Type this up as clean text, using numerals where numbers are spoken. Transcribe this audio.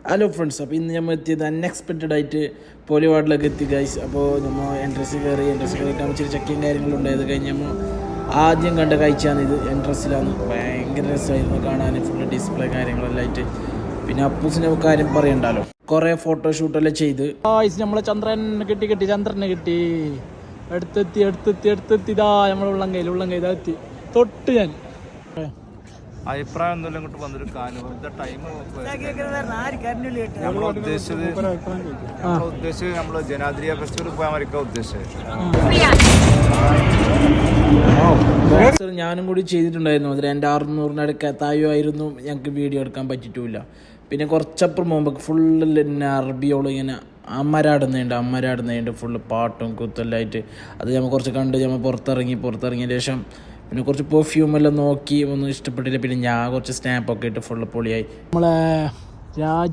Hello friends, അപ്പോൾ ഇന്ന് നമ്മൾ എത്തിയത് അൺഎക്സ്പെക്റ്റഡ് ആയിട്ട് പോലി വാർഡിലൊക്കെ എത്തി ഗൈസ്. അപ്പോൾ നമ്മൾ എൻട്രൻസ് കയറിയിട്ട് ഇച്ചിരി ചെക്കിങ് കാര്യങ്ങളുണ്ടായത് കഴിഞ്ഞ് നമ്മൾ ആദ്യം കണ്ട കാഴ്ചയാണ് ഇത്. എൻട്രൻസിലാണ് ഭയങ്കര രസമായിരുന്നു കാണാൻ, ഫുള്ള് ഡിസ്പ്ലേ കാര്യങ്ങളെല്ലാം ആയിട്ട്. പിന്നെ അപ്പൂസിൻ്റെ കാര്യം പറയണ്ടല്ലോ, കുറേ ഫോട്ടോഷൂട്ടെല്ലാം ചെയ്ത് നമ്മളെ ചന്ദ്രനെ കിട്ടി എടുത്തെത്തി ഇതാ നമ്മളെ ഉള്ളം കൈ എത്തി തൊട്ട് ഞാൻ അഭിപ്രായം ഒന്നുമില്ല. ഇങ്ങോട്ട് വന്നൊരു കാര്യം ടൈം നമ്മൾ ഉദ്ദേശിച്ചത് നമ്മൾ ജനാദ്രിയ ഫെസ്റ്റിവൽ പോകാൻ വരയ്ക്കാൻ ഉദ്ദേശിച്ചത്. ഞാനും കൂടി ചെയ്തിട്ടുണ്ടായിരുന്നു. അതിൽ എൻ്റെ 600 താഴെയായിരുന്നു ഞങ്ങൾക്ക് വീഡിയോ എടുക്കാൻ പറ്റിയിട്ടില്ല. പിന്നെ കുറച്ചപ്പുറം മുമ്പ് ഫുള്ള് അറബിയോളം ഇങ്ങനെ അമ്മരാടുന്നുണ്ട് ഫുള്ള് പാട്ടും കുത്തെല്ലാം ആയിട്ട്. അത് നമ്മൾ കുറച്ച് കണ്ട് നമ്മൾ പുറത്തിറങ്ങിയ ശേഷം പിന്നെ കുറച്ച് പെർഫ്യൂമെല്ലാം നോക്കി ഒന്നും ഇഷ്ടപ്പെട്ടില്ല. പിന്നെ ഞാൻ കുറച്ച് സ്നാപ്പൊക്കെ ഇട്ട് ഫുള്ള് പൊളിയായി. നമ്മളെ